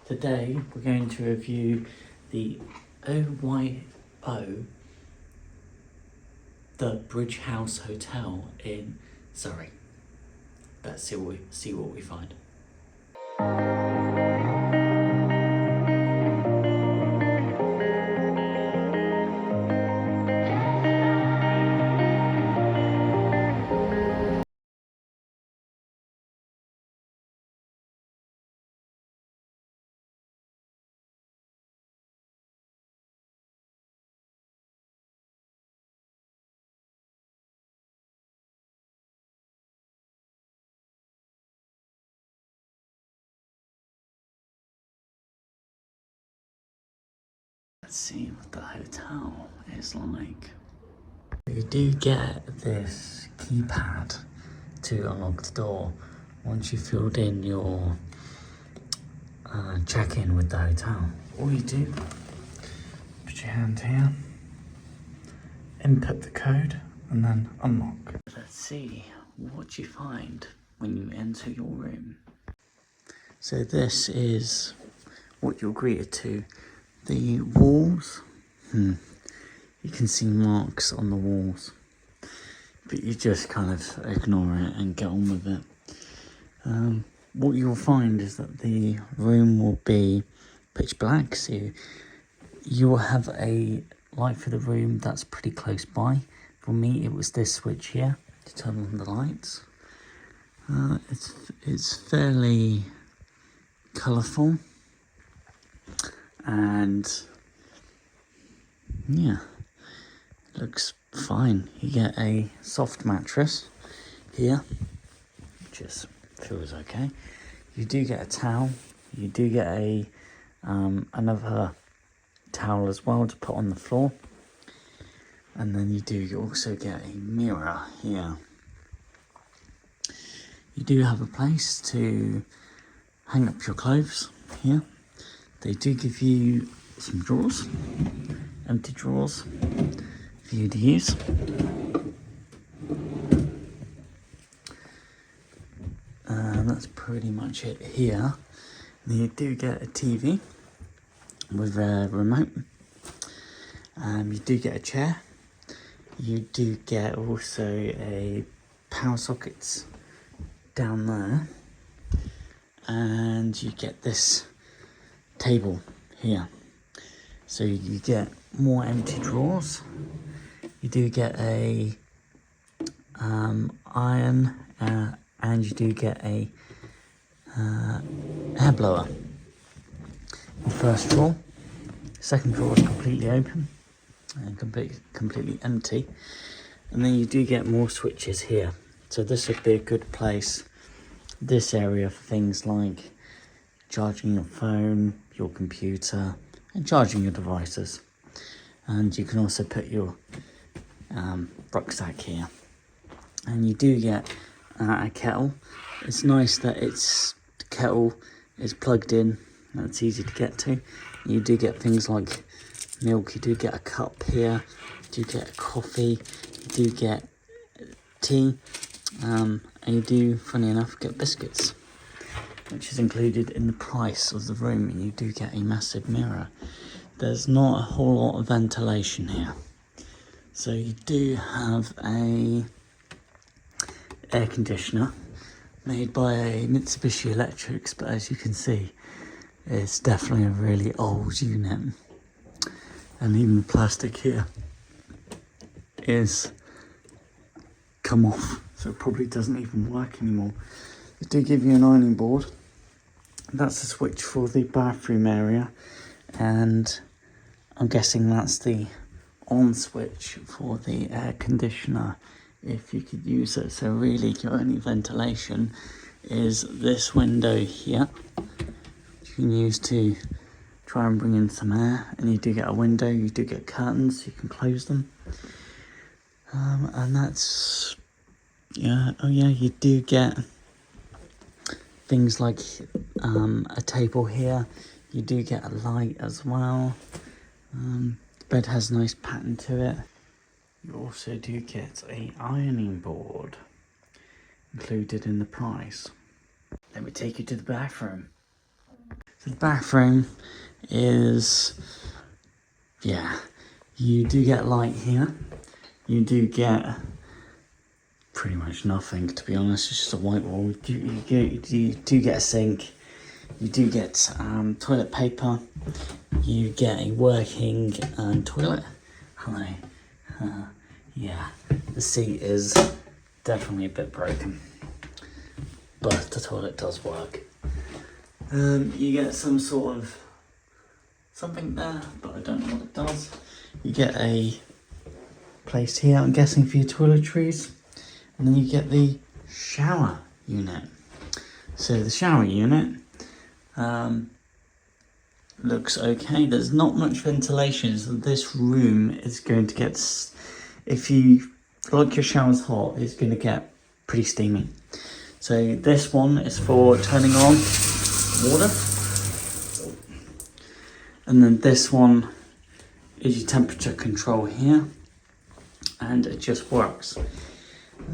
Today we're going to review the OYO, the Bridge House Hotel in Surrey. Let's see what we find. Let's see what the hotel is like. You do get this keypad to unlock the door once you've filled in your check-in with the hotel. All you do, put your hand here, input the code, and then unlock. Let's see what you find when you enter your room. So this is what you're greeted to. The walls, you can see marks on the walls, but you just kind of ignore it and get on with it. What you'll find is that the room will be pitch black, so you'll have a light for the room that's pretty close by. For me, it was this switch here to turn on the lights. It's fairly colourful, and yeah, looks fine. You get a soft mattress here, just feels okay. You do get a towel. You do get a another towel as well to put on the floor, and then you also get a mirror here. You do have a place to hang up your clothes here. They do give you some drawers, empty drawers for you to use. That's pretty much it here. And you do get a TV with a remote. You do get a chair. You do get also a power sockets down there. And you get this table here. So you get more empty drawers. You do get a iron, and you do get a air blower. The first drawer. Second drawer is completely open and completely empty. And then you do get more switches here. So this would be a good place, this area, for things like charging your phone, your computer, and charging your devices. And you can also put your rucksack here. And you do get a kettle. It's nice that the kettle is plugged in, and it's easy to get to. You do get things like milk, you do get a cup here, you do get coffee, you do get tea, and you do, funny enough, get biscuits, which is included in the price of the room. And you do get a massive mirror. There's not a whole lot of ventilation here, so you do have a air conditioner made by a Mitsubishi Electrics, but as you can see, it's definitely a really old unit, and even the plastic here is come off, so it probably doesn't even work anymore. They do give you an ironing board. That's the switch for the bathroom area, and I'm guessing that's the on switch for the air conditioner, if you could use it. So really your only ventilation is this window here, which you can use to try and bring in some air. And you do get a window, you do get curtains, so you can close them. And that's, you do get things like a table here. You do get a light as well. The bed has a nice pattern to it. You also do get an ironing board included in the price. Let me take you to the bathroom. So the bathroom is, yeah, you do get light here. You do get pretty much nothing, to be honest. It's just a white wall. You do get a sink. You do get toilet paper. You get a working toilet. Hello. Yeah, the seat is definitely a bit broken, but the toilet does work. You get some sort of something there, but I don't know what it does. You get a place here, I'm guessing, for your toiletries, and then you get the shower unit. So the shower unit looks okay. There's not much ventilation, so this room is going to get, if you like your showers hot, it's going to get pretty steamy. So this one is for turning on water, and then this one is your temperature control here, and it just works.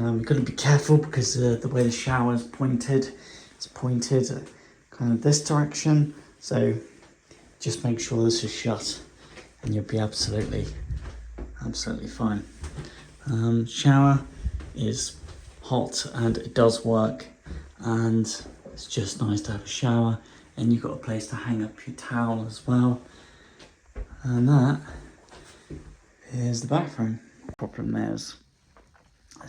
You've got to be careful because the way the shower is pointed, it's pointed kind of this direction, so just make sure this is shut and you'll be absolutely fine. Shower is hot and it does work, and it's just nice to have a shower, and you've got a place to hang up your towel as well. And that is the bathroom. The problem is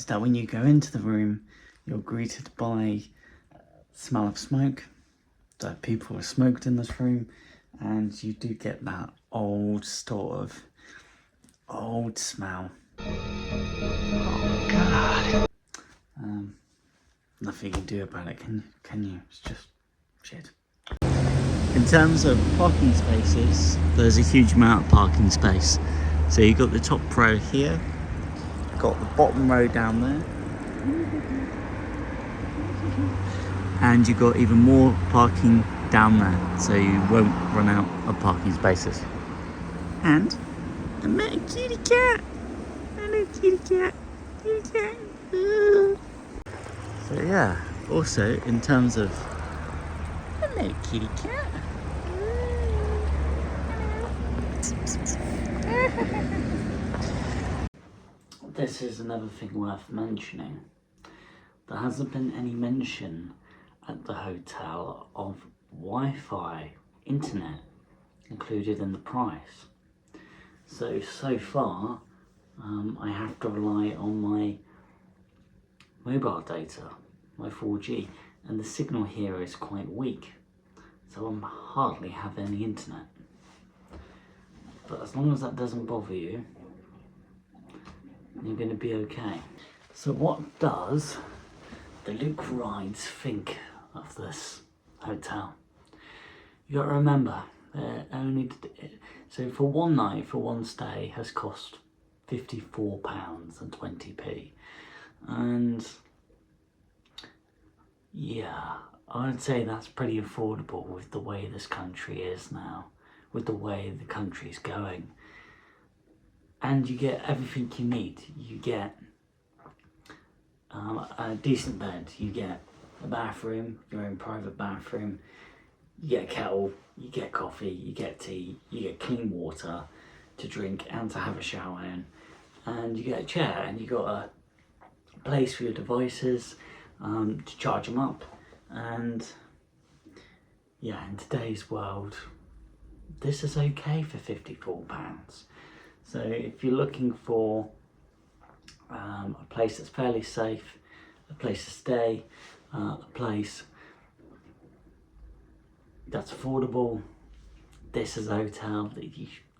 that when you go into the room, you're greeted by the smell of smoke, that people have smoked in this room, and you do get that old smell. Oh God. Nothing you can do about it, can you? It's just shit. In terms of parking spaces, there's a huge amount of parking space. So you've got the top row here, you've got the bottom row down there, and you've got even more parking down there, so you won't run out of parking spaces. And I met a kitty cat. Hello, kitty cat. Kitty cat. So yeah, also in terms of, hello, kitty cat. This is another thing worth mentioning. There hasn't been any mention at the hotel of Wi-Fi internet included in the price. So far, I have to rely on my mobile data, my 4G, and the signal here is quite weak, so I hardly have any internet. But as long as that doesn't bother you, you're going to be okay. So what does the Luke Rides think of this hotel? You got to remember, so for one night, for one stay, has cost £54.20, and yeah, I'd say that's pretty affordable with the way this country is now, with the way the country's going. And you get everything you need. You get a decent bed, you get a bathroom, your own private bathroom, you get a kettle, you get coffee, you get tea, you get clean water to drink and to have a shower in, and you get a chair, and you got a place for your devices to charge them up. And yeah, in today's world, this is okay for £54. So if you're looking for a place that's fairly safe, a place to stay, a place that's affordable, this is a hotel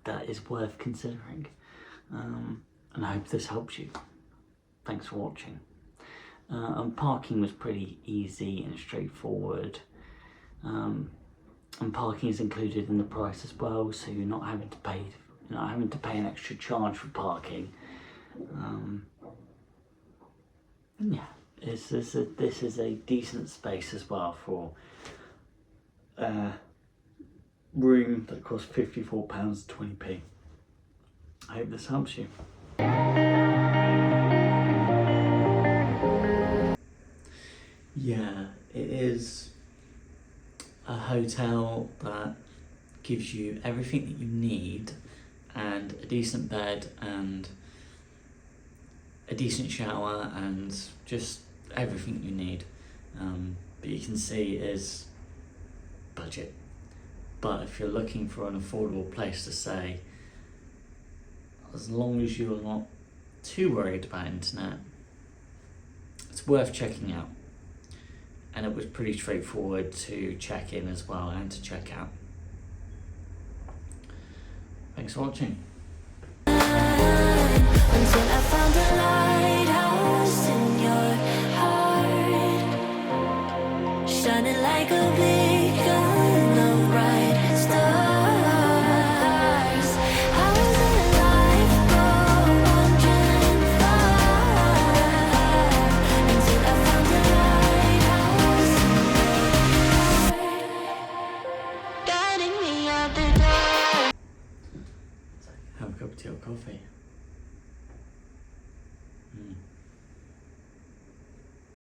that is worth considering. And I hope this helps you. Thanks for watching. And parking was pretty easy and straightforward. And parking is included in the price as well, so you're not having to pay an extra charge for parking. And yeah, this is a decent space as well for a room that costs £54.20. I hope this helps you. Yeah, it is a hotel that gives you everything that you need, and a decent bed and a decent shower and just everything you need. But you can see is budget. But if you're looking for an affordable place to stay, as long as you're not too worried about internet, it's worth checking out. And it was pretty straightforward to check in as well and to check out. Thanks for watching. Until I found a lighthouse in your heart, shining like a beacon of bright stars. I was alive, but wandering far, until I found a lighthouse in your heart, guiding me out the dark. Have a cup of tea or coffee.